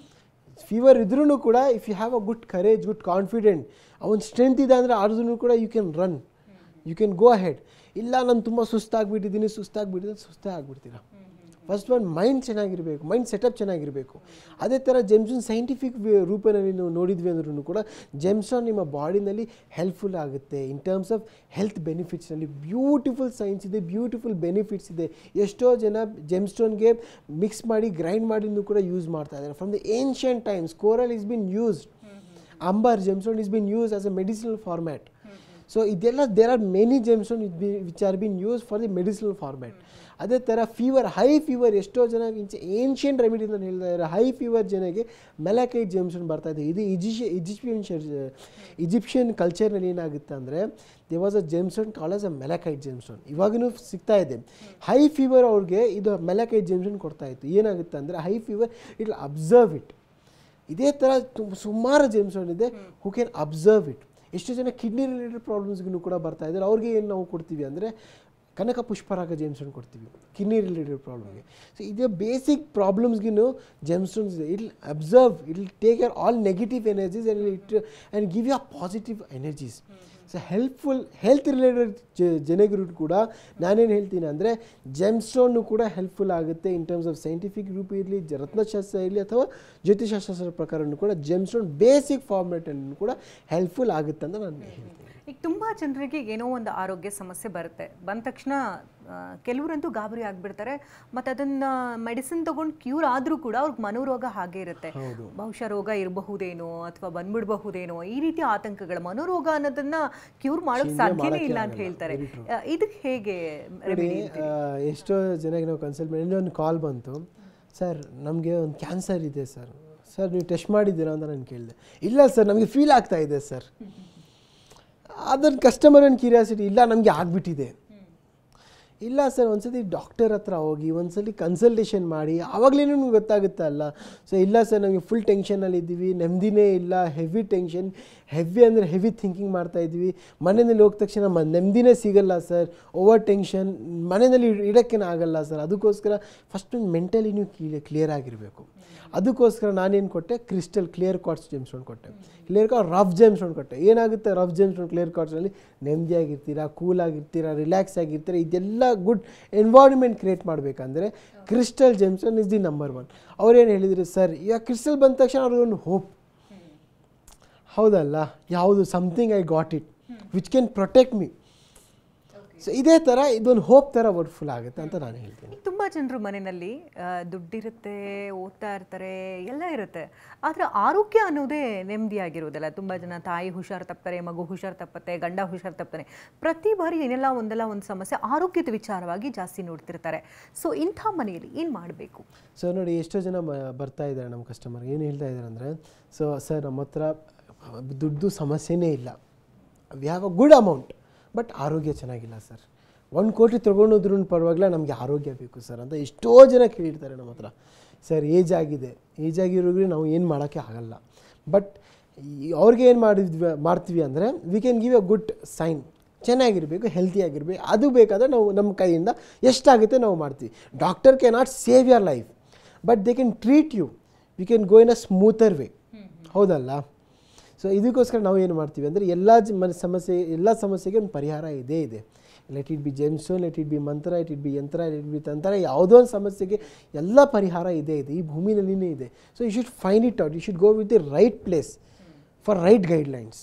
Speaker 2: fever ಇದ್ರೂ ಕೂಡ if you have a good courage, good confident, ಅವನ strength ಇದೆ ಅಂದರೆ ಆದ್ರೂ ಕೂಡ you can run, you can go ahead. ಇಲ್ಲ ನಾನು ತುಂಬ ಸುಸ್ತಾಗ್ಬಿಟ್ಟಿದ್ದೀನಿ ಸುಸ್ತೇ ಆಗ್ಬಿಡ್ತೀರಾ. ಫಸ್ಟ್ ಒನ್ ಮೈಂಡ್ ಚೆನ್ನಾಗಿರಬೇಕು, ಮೈಂಡ್ ಸೆಟಪ್ ಚೆನ್ನಾಗಿರಬೇಕು. ಅದೇ ಥರ ಜೆಮ್ಸ್ಟೋನ್ ಸೈಂಟಿಫಿಕ್ ರೂಪದಲ್ಲಿ ನಾವು ನೋಡಿದ್ವಿ ಅಂದ್ರೂ ಕೂಡ ಜೆಮ್ಸ್ಟೋನ್ ನಿಮ್ಮ ಬಾಡಿನಲ್ಲಿ ಹೆಲ್ಪ್ಫುಲ್ ಆಗುತ್ತೆ. ಇನ್ ಟರ್ಮ್ಸ್ ಆಫ್ ಹೆಲ್ತ್ ಬೆನಿಫಿಟ್ಸ್ನಲ್ಲಿ ಬ್ಯೂಟಿಫುಲ್ ಸೈನ್ಸ್ ಇದೆ, ಬ್ಯೂಟಿಫುಲ್ ಬೆನಿಫಿಟ್ಸ್ ಇದೆ. ಎಷ್ಟೋ ಜನ ಜೆಮ್ಸ್ಟೋನ್ಗೆ ಮಿಕ್ಸ್ ಮಾಡಿ ಗ್ರೈಂಡ್ ಮಾಡಿನೂ ಕೂಡ ಯೂಸ್ ಮಾಡ್ತಾ ಇದ್ದಾರೆ. From the ancient times coral is been used, amber gemstone is been used as a medicinal format. So ಇದೆಲ್ಲ there are many gemstone which are been use for the medicinal format. ಅದೇ ಥರ fever, high fever ಎಷ್ಟೋ ಜನ ancient remedies ಅಂತ ಹೇಳ್ತಾ ಇದ್ದಾರೆ. High fever ಜನಗೆ malachite gemstone ಬರ್ತಾಯಿದೆ. ಇದು ಈಜಿಪ್ಷಿಯನ್ ಕಲ್ಚರ್ನಲ್ಲಿ ಏನಾಗುತ್ತೆ ಅಂದರೆ they was a gemstone called as a malachite gemstone. ಇವಾಗೂ ಸಿಗ್ತಾ ಇದೆ. ಹೈ ಫೀವರ್ ಅವ್ರಿಗೆ ಇದು ಮೆಲಕೈಟ್ ಜೆಮ್ಸ್ಟೋನ್ ಕೊಡ್ತಾಯಿತ್ತು. ಏನಾಗುತ್ತೆ ಅಂದರೆ high fever it will observe it. ಇದೇ ಥರ ಸುಮಾರು ಜೆಮ್ಸ್ಟೋನ್ ಇದೆ ಹೂ ಕ್ಯಾನ್ ಅಬ್ಸರ್ವ್ ಇಟ್. ಎಷ್ಟೋ ಜನ ಕಿಡ್ನಿ ರಿಲೇಟೆಡ್ ಪ್ರಾಬ್ಲಮ್ಸ್ಗೂ ಕೂಡ ಬರ್ತಾ ಇದ್ದಾರೆ. ಅವ್ರಿಗೆ ಏನು ನಾವು ಕೊಡ್ತೀವಿ ಅಂದರೆ ಕನಕ ಪುಷ್ಪರಾಗ ಜೆಮ್ಸ್ಟೋನ್ ಕೊಡ್ತೀವಿ ಕಿಡ್ನಿ ರಿಲೇಟೆಡ್ ಪ್ರಾಬ್ಲಮ್ಗೆ. ಸೊ ಇದೇ ಬೇಸಿಕ್ ಪ್ರಾಬ್ಲಮ್ಸ್ಗೂ ಜೆಮ್ಸ್ಟೋನ್ಸ್ ಇದೆ. It will observe, it will take care all negative energies and give you positive energies. So health related ಜನಗಳು ಕೂಡ ನಾನೇನು ಹೇಳ್ತೀನಿ ಅಂದರೆ ಜೆಮ್ಸ್ಟೋನು ಕೂಡ ಹೆಲ್ಪ್ಫುಲ್ ಆಗುತ್ತೆ. ಇನ್ ಟರ್ಮ್ಸ್ ಆಫ್ ಸೈಂಟಿಫಿಕ್ ರೂಪ ಇರಲಿ, ರತ್ನಶಾಸ್ತ್ರ ಇರಲಿ ಅಥವಾ ಜ್ಯೋತಿಷಾಸ್ತ್ರ ಪ್ರಕಾರನೂ ಕೂಡ ಜೆಮ್ಸ್ಟೋನ್ ಬೇಸಿಕ್ ಫಾರ್ಮ್ಯಾಟನ್ನು ಕೂಡ ಹೆಲ್ಪ್ಫುಲ್ ಆಗುತ್ತೆ ಅಂತ ನಾನು ಹೇಳ್ತೀನಿ.
Speaker 1: ಈಗ ತುಂಬ ಜನರಿಗೆ ಏನೋ ಒಂದು ಆರೋಗ್ಯ ಸಮಸ್ಯೆ ಬರುತ್ತೆ, ಬಂದ ತಕ್ಷಣ ಕೆಲವರಂತೂ ಗಾಬರಿ ಆಗಿಬಿಡ್ತಾರೆ. ಮತ್ತು ಅದನ್ನು ಮೆಡಿಸಿನ್ ತೊಗೊಂಡು ಕ್ಯೂರ್ ಆದರೂ ಕೂಡ ಅವ್ರಿಗೆ ಮನೋರೋಗ ಹಾಗೆ ಇರುತ್ತೆ. ಬಹುಶಃ ರೋಗ ಇರಬಹುದೇನೋ ಅಥವಾ ಬಂದ್ಬಿಡಬಹುದೇನೋ ಈ ರೀತಿ ಆತಂಕಗಳ. ಮನೋರೋಗ ಅನ್ನೋದನ್ನು ಕ್ಯೂರ್ ಮಾಡೋಕ್ಕೆ ಸಾಧ್ಯನೇ ಇಲ್ಲ ಅಂತ ಹೇಳ್ತಾರೆ. ಇದಕ್ಕೆ ಹೇಗೆ ರೆಮಿಡಿ?
Speaker 2: ಎಷ್ಟೋ ಜನಕ್ಕೆ ನಾವು ಕನ್ಸಲ್ಟ್ ಮಾಡಿ ಒಂದು ಕಾಲ್ ಬಂತು, ಸರ್ ನಮಗೆ ಒಂದು ಕ್ಯಾನ್ಸರ್ ಇದೆ ಸರ್, ನೀವು ಟೆಸ್ಟ್ ಮಾಡಿದ್ದೀರಾ ಅಂತ ನಾನು ಕೇಳಿದೆ. ಇಲ್ಲ ಸರ್ ನಮಗೆ ಫೀಲ್ ಆಗ್ತಾ ಇದೆ ಸರ್. ಅದನ್ನು ಕಸ್ಟಮರ್ ಒಂದು ಕ್ಯೂರಿಯಾಸಿಟಿ, ಇಲ್ಲ ನಮಗೆ ಆಗಿಬಿಟ್ಟಿದೆ. ಇಲ್ಲ ಸರ್ ಒಂದ್ಸತಿ ಡಾಕ್ಟರ್ ಹತ್ರ ಹೋಗಿ ಒಂದ್ಸಲಿ ಕನ್ಸಲ್ಟೇಷನ್ ಮಾಡಿ ಆವಾಗಲೇ ನಿಮ್ಗೆ ಗೊತ್ತಾಗುತ್ತೆ ಅಲ್ಲ. ಸೊ ಇಲ್ಲ ಸರ್ ನಮಗೆ ಫುಲ್ ಟೆನ್ಷನಲ್ಲಿದ್ದೀವಿ, ನೆಮ್ಮದಿನೇ ಇಲ್ಲ, ಹೆವಿ ಟೆನ್ಷನ್, ಹೆವಿ ಅಂದರೆ ಹೆವಿ ಥಿಂಕಿಂಗ್ ಮಾಡ್ತಾಯಿದ್ವಿ, ಮನೆಯಲ್ಲಿ ಹೋದ ತಕ್ಷಣ ನೆಮ್ಮದಿನೇ ಸಿಗಲ್ಲ ಸರ್, ಓವರ್ ಟೆನ್ಷನ್, ಮನೆಯಲ್ಲಿ ಇಡೋಕ್ಕೇನು ಆಗಲ್ಲ ಸರ್. ಅದಕ್ಕೋಸ್ಕರ ಫಸ್ಟ್ ಒಂದು ಮೆಂಟಲಿ ನೀವು ಕ್ಲಿಯರ್ ಆಗಿರಬೇಕು. ಅದಕ್ಕೋಸ್ಕರ ನಾನೇನು ಕೊಟ್ಟೆ, ಕ್ರಿಸ್ಟಲ್ ಕ್ಲಿಯರ್ ಕ್ವಾರ್ಟ್ಸ್ ಜೆಮ್ಸ್ಟೋನ್ ಕೊಟ್ಟೆ. ರಫ್ ಜೆಮ್ಸ್ಟೋನ್ ಕೊಟ್ಟೆ. ಏನಾಗುತ್ತೆ ರಫ್ ಜೆಮ್ಸ್ಟೋನ್ ಕ್ಲಿಯರ್ ಕ್ವಾರ್ಟ್ಸಲ್ಲಿ ನೆಮ್ಮದಿಯಾಗಿರ್ತೀರಾ, ಕೂಲಾಗಿರ್ತೀರಾ, ರಿಲ್ಯಾಕ್ಸ್ ಆಗಿರ್ತೀರಾ. ಇದೆಲ್ಲ ಗುಡ್ ಎನ್ವೈರ್ನ್ಮೆಂಟ್ ಕ್ರಿಯೇಟ್ ಮಾಡಬೇಕಂದ್ರೆ crystal gemstone is the number 1. ಅವ್ರೇನು ಹೇಳಿದ್ರು ಸರ್, ಈಗ ಕ್ರಿಸ್ಟಲ್ ಬಂದ ತಕ್ಷಣ ಅವ್ರಿಗೊಂದು ಹೋಪ್, ಹೌದಲ್ಲ, ಯಾವುದು something I got it which can protect me. So ಇದೇ ಥರ ಇದೊಂದು ಹೋಪ್ ಥರ ವರ್ಡ್ಫುಲ್ ಆಗುತ್ತೆ ಅಂತ ನಾನು ಹೇಳ್ತೀನಿ.
Speaker 1: ತುಂಬ ಜನರು ಮನೆಯಲ್ಲಿ ದುಡ್ಡಿರುತ್ತೆ, ಓದ್ತಾ ಇರ್ತಾರೆ, ಎಲ್ಲ ಇರುತ್ತೆ, ಆದರೆ ಆರೋಗ್ಯ ಅನ್ನೋದೇ ನೆಮ್ಮದಿಯಾಗಿರೋದಿಲ್ಲ. ತುಂಬ ಜನ ತಾಯಿ ಹುಷಾರು ತಪ್ತಾರೆ, ಮಗು ಹುಷಾರು ತಪ್ಪತ್ತೆ, ಗಂಡ ಹುಷಾರು ತಪ್ಪಾನೆ. ಪ್ರತಿ ಬಾರಿ ಏನೆಲ್ಲ ಒಂದಲ್ಲ ಒಂದು ಸಮಸ್ಯೆ ಆರೋಗ್ಯದ ವಿಚಾರವಾಗಿ ಜಾಸ್ತಿ ನೋಡ್ತಿರ್ತಾರೆ. ಸೊ ಇಂಥ ಮನೆಯಲ್ಲಿ ಏನು ಮಾಡಬೇಕು?
Speaker 2: ಸೊ ನೋಡಿ, ಎಷ್ಟೋ ಜನ ಬರ್ತಾ ಇದ್ದಾರೆ ನಮ್ಮ ಕಸ್ಟಮರ್, ಏನು ಹೇಳ್ತಾ ಇದ್ದಾರೆ ಅಂದರೆ, ಸೊ ಸರ್ ನಮ್ಮ ಹತ್ರ ದುಡ್ಡು ಸಮಸ್ಯೆನೇ ಇಲ್ಲ, we have a good amount, but ಆರೋಗ್ಯ ಚೆನ್ನಾಗಿಲ್ಲ ಸರ್. 1 ಕೋಟಿ ತೊಗೊಂಡೋದ್ರೂ ಪರವಾಗಿಲ್ಲ, ನಮಗೆ ಆರೋಗ್ಯ ಬೇಕು ಸರ್ ಅಂತ ಎಷ್ಟೋ ಜನ ಕೇಳಿರ್ತಾರೆ ನಮ್ಮ ಹತ್ರ. ಸರ್ ಏಜ್ ಆಗಿದೆ, ಏಜ್ ಆಗಿರೋರಿಗೆ ನಾವು ಏನು ಮಾಡೋಕ್ಕೆ ಆಗಲ್ಲ, ಬಟ್ ಅವ್ರಿಗೆ ಏನು ಮಾಡ್ತೀವಿ ಅಂದರೆ we can give a good sign. ಚೆನ್ನಾಗಿರಬೇಕು, ಹೆಲ್ತಿಯಾಗಿರಬೇಕು, ಅದು ಬೇಕಾದರೆ ನಾವು ನಮ್ಮ ಕೈಯಿಂದ ಎಷ್ಟಾಗುತ್ತೆ ನಾವು ಮಾಡ್ತೀವಿ. Doctor can not save your life, but they can treat you, we can go in a smoother way. ಹೌದಲ್ಲ? ಸೊ ಇದಕ್ಕೋಸ್ಕರ ನಾವು ಏನು ಮಾಡ್ತೀವಿ ಅಂದರೆ ಎಲ್ಲ ಸಮಸ್ಯೆಗೆ ಒಂದು ಪರಿಹಾರ ಇದೆ. Let it be gemstone, let it be ಮಂತ್ರ, ಲೆಟ್ ಇಟ್ ಬಿ ಯಂತ್ರ, ಲೆಟ್ ಇಟ್ ಬಿ ತಂತ್ರ, ಯಾವುದೋ ಒಂದು ಸಮಸ್ಯೆಗೆ ಎಲ್ಲ ಪರಿಹಾರ ಇದೆ, ಈ ಭೂಮಿನಲ್ಲಿನೇ ಇದೆ. So you should find it out, you should go with the right place for right guidelines.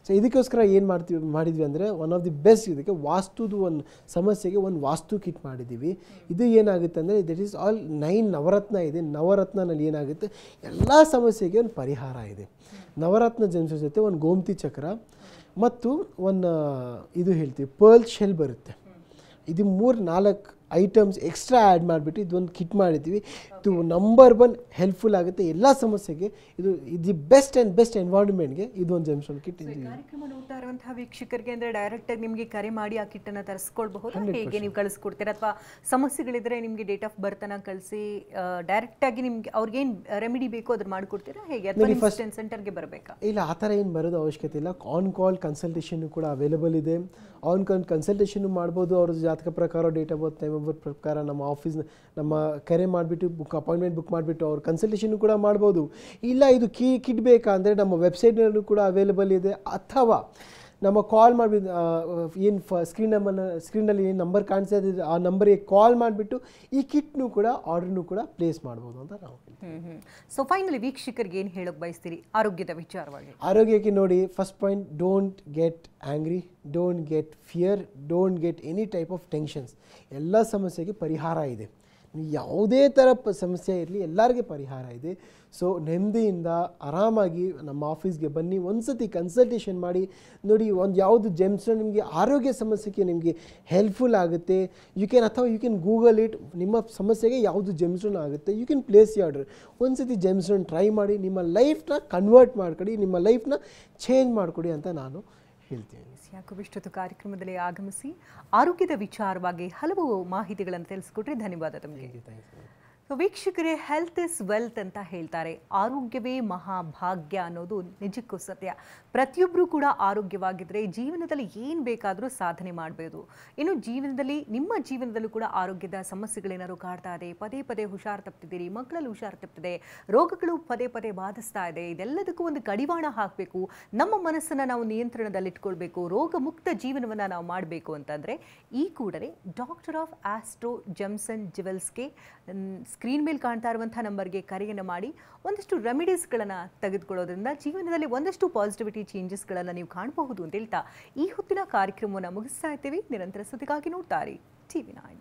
Speaker 2: So ಇದಕ್ಕೋಸ್ಕರ ಏನು ಮಾಡಿದ್ವಿ ಅಂದರೆ, ಒನ್ ಆಫ್ ದಿ ಬೆಸ್ಟ್, ಇದಕ್ಕೆ ವಾಸ್ತುದು ಒಂದು ಸಮಸ್ಯೆಗೆ ಒಂದು ವಾಸ್ತು ಕಿಟ್ ಮಾಡಿದ್ದೀವಿ. ಇದು ಏನಾಗುತ್ತೆ ಅಂದರೆ, ದಟ್ ಈಸ್ ಆಲ್ 9 ನವರತ್ನ ಇದೆ. ನವರತ್ನಲ್ಲಿ ಏನಾಗುತ್ತೆ, ಎಲ್ಲ ಸಮಸ್ಯೆಗೆ ಒಂದು ಪರಿಹಾರ ಇದೆ. ನವರತ್ನ ಜೆಮ್ಸ್ ಜೊತೆ ಒಂದು ಗೋಮತಿ ಚಕ್ರ ಮತ್ತು ಒಂದು ಇದು ಹೇಳ್ತೀವಿ ಪರ್ಲ್ ಶೆಲ್ ಬರುತ್ತೆ. ಇದು 3-4 ಐಟಮ್ಸ್ ಎಕ್ಸ್ಟ್ರಾ ಆ್ಯಡ್ ಮಾಡಿಬಿಟ್ಟು ಇದೊಂದು ಕಿಟ್ ಮಾಡಿದ್ದೀವಿ. ಇದು ನಂಬರ್ 1 ಹೆಲ್ಪ್ಫುಲ್ ಆಗುತ್ತೆ ಎಲ್ಲ ಸಮಸ್ಯೆಗೆ. ಇದು ಬೆಸ್ಟ್ ಎನ್ವೈರನ್ಮೆಂಟ್ಗೆ ಇದೊಂದು ಜೆಮ್ಸ್ಟೋನ್ ಕಿಟ್.
Speaker 1: ಕಾರ್ಯಕ್ರಮ ನೋಡ್ತಾ ಇರುವಂತಹ ವೀಕ್ಷಕರಿಗೆ ಅಂದರೆ ಡೈರೆಕ್ಟಾಗಿ ನಿಮಗೆ ಕರೆ ಮಾಡಿ ಆ ಕಿಟ್ಟನ್ನು ತರಿಸ್ಕೊಳ್ಬಹುದು. ಹೇಗೆ ನೀವು ಕಳಿಸ್ಕೊಡ್ತೀರಾ, ಅಥವಾ ಸಮಸ್ಯೆಗಳಿದ್ರೆ ನಿಮಗೆ ಡೇಟ್ ಆಫ್ ಬರ್ತನ ಕಳಿಸಿ ಡೈರೆಕ್ಟಾಗಿ ನಿಮ್ಗೆ ಅವ್ರಿಗೇನು ರೆಮಿಡಿ ಬೇಕೋ ಅದನ್ನು ಮಾಡಿಕೊಡ್ತೀರಾ ಹೇಗೆ, ಅಥವಾ ಸೆಂಟರ್ಗೆ ಬರಬೇಕಾ?
Speaker 2: ಇಲ್ಲ, ಆ ಥರ ಏನು ಬರೋದು ಅವಶ್ಯಕತೆ ಇಲ್ಲ. ಆನ್ ಕಾಲ್ ಕನ್ಸಲ್ಟೇಷನ್ ಕೂಡ ಅವೈಲೇಬಲ್ ಇದೆ. ಆನ್ ಕಾಲ್ ಕನ್ಸಲ್ಟೇಷನ್ ಮಾಡ್ಬೋದು. ಅವ್ರ ಜಾತಕ ಪ್ರಕಾರ, date of birth, time of birth ಪ್ರಕಾರ ನಮ್ಮ ಕರೆ ಮಾಡಿಬಿಟ್ಟು ಅಪಾಯಿಂಟ್ಮೆಂಟ್ ಬುಕ್ ಮಾಡಿಬಿಟ್ಟು ಅವ್ರ ಕನ್ಸಲ್ಟೇಷನ್ ಕೂಡ ಮಾಡ್ಬೋದು. ಇಲ್ಲ ಇದು ಕಿಟ್ ಬೇಕಾ ಅಂದರೆ ನಮ್ಮ ವೆಬ್ಸೈಟ್ನಲ್ಲೂ ಕೂಡ ಅವೈಲೇಬಲ್ ಇದೆ. ಅಥವಾ ನಮ್ಮ ಕಾಲ್ ಮಾಡಿಬಿಟ್ಟು ಏನು ಸ್ಕ್ರೀನಲ್ಲಿ ಏನು ನಂಬರ್ ಕಾಣಿಸ್ತಾ ಇದೆ ಆ ನಂಬರಿಗೆ ಕಾಲ್ ಮಾಡಿಬಿಟ್ಟು ಈ ಕಿಟ್ನು ಕೂಡ ಆರ್ಡರ್ನು ಕೂಡ ಪ್ಲೇಸ್ ಮಾಡ್ಬೋದು ಅಂತ ನಾವು ಹೇಳ್ತೀವಿ.
Speaker 1: ಸೊ ಫೈನಲಿ ವೀಕ್ಷಕರಿಗೆ ಏನು ಹೇಳೋಕೆ ಬಯಸ್ತೀರಿ ಆರೋಗ್ಯದ ವಿಚಾರವಾಗಿ?
Speaker 2: ಆರೋಗ್ಯಕ್ಕೆ ನೋಡಿ, first point, don't get angry, don't get fear, don't get any type of tensions. ಎಲ್ಲ ಸಮಸ್ಯೆಗೆ ಪರಿಹಾರ ಇದೆ. ಯಾವುದೇ ಥರ ಸಮಸ್ಯೆ ಇರಲಿ, ಎಲ್ಲರಿಗೆ ಪರಿಹಾರ ಇದೆ. ಸೊ ನೆಮ್ಮದಿಯಿಂದ ಆರಾಮಾಗಿ ನಮ್ಮ ಆಫೀಸ್ಗೆ ಬನ್ನಿ, ಒಂದು ಸತಿ ಕನ್ಸಲ್ಟೇಷನ್ ಮಾಡಿ ನೋಡಿ. ಒಂದು ಯಾವುದು ಜೆಮ್ಸ್ಟೋನ್ ನಿಮಗೆ ಆರೋಗ್ಯ ಸಮಸ್ಯೆಗೆ ನಿಮಗೆ ಹೆಲ್ಪ್ಫುಲ್ ಆಗುತ್ತೆ, ಯು ಕ್ಯಾನ್ ಗೂಗಲ್ ಇಟ್. ನಿಮ್ಮ ಸಮಸ್ಯೆಗೆ ಯಾವುದು ಜೆಮ್ಸ್ಟೋನ್ ಆಗುತ್ತೆ, you can place the order. ಒಂದು ಸತಿ ಜೆಮ್ಸ್ಟೋನ್ ಟ್ರೈ ಮಾಡಿ, ನಿಮ್ಮ ಲೈಫ್ನ ಕನ್ವರ್ಟ್ ಮಾಡ್ಕೊಡಿ, ನಿಮ್ಮ ಲೈಫ್ನ ಚೇಂಜ್ ಮಾಡಿಕೊಡಿ ಅಂತ ನಾನು ಹೇಳ್ತೀನಿ.
Speaker 1: ಯಾಕೋ ಇಷ್ಟೊತ್ತು ಕಾರ್ಯಕ್ರಮದಲ್ಲಿ ಆಗಮಿಸಿ ಆರೋಗ್ಯದ ವಿಚಾರವಾಗಿ ಹಲವು ಮಾಹಿತಿಗಳನ್ನು ತಿಳಿಸ್ಕೊಟ್ರೆ ಧನ್ಯವಾದ ತಮಗೆ. ಸೊ ವೀಕ್ಷಕರೇ, ಹೆಲ್ತ್ ಇಸ್ ವೆಲ್ತ್ ಅಂತ ಹೇಳ್ತಾರೆ. ಆರೋಗ್ಯವೇ ಮಹಾಭಾಗ್ಯ ಅನ್ನೋದು ನಿಜಕ್ಕೂ ಸತ್ಯ. ಪ್ರತಿಯೊಬ್ಬರೂ ಕೂಡ ಆರೋಗ್ಯವಾಗಿದ್ದರೆ ಜೀವನದಲ್ಲಿ ಏನು ಬೇಕಾದರೂ ಸಾಧನೆ ಮಾಡಬಹುದು. ಇನ್ನು ನಿಮ್ಮ ಜೀವನದಲ್ಲೂ ಕೂಡ ಆರೋಗ್ಯದ ಸಮಸ್ಯೆಗಳೇನಾದ್ರು ಕಾಡ್ತಾ ಇದೆ, ಪದೇ ಹುಷಾರು ತಪ್ಪಿದ್ದೀರಿ, ಮಕ್ಕಳಲ್ಲಿ ಹುಷಾರು ತಪ್ಪಿದೆ, ರೋಗಗಳು ಪದೇ ಬಾಧಿಸ್ತಾ ಇದೆ, ಇದೆಲ್ಲದಕ್ಕೂ ಒಂದು ಕಡಿವಾಣ ಹಾಕಬೇಕು, ನಮ್ಮ ಮನಸ್ಸನ್ನು ನಾವು ನಿಯಂತ್ರಣದಲ್ಲಿಟ್ಕೊಳ್ಬೇಕು, ರೋಗ ಮುಕ್ತ ಜೀವನವನ್ನು ನಾವು ಮಾಡಬೇಕು ಅಂತಂದರೆ ಈ ಕೂಡಲೇ ಡಾಕ್ಟರ್ ಆಫ್ ಆಸ್ಟ್ರೋ ಜೆಮ್ಸನ್ ಜ್ಯುವೆಲ್ಸ್ಗೆ ಸ್ಕ್ರೀನ್ ಮೇಲೆ ಕಾಣ್ತಾ ಇರುವಂಥ ನಂಬರ್ಗೆ ಕರೆಯನ್ನು ಮಾಡಿ ಒಂದಷ್ಟು ರೆಮಿಡೀಸ್ಗಳನ್ನು ತೆಗೆದುಕೊಳ್ಳೋದ್ರಿಂದ ಜೀವನದಲ್ಲಿ ಒಂದಷ್ಟು ಪಾಸಿಟಿವಿಟಿ ಚೇಂಜಸ್ಗಳನ್ನು ನೀವು ಕಾಣಬಹುದು ಅಂತ ಹೇಳ್ತಾ ಈ ಹೊತ್ತಿನ ಕಾರ್ಯಕ್ರಮವನ್ನು ಮುಗಿಸ್ತಾ ಇದ್ದೀವಿ. ನಿರಂತರ ಸುದ್ದಿಗಾಗಿ ನೋಡ್ತಾರೆ TV9.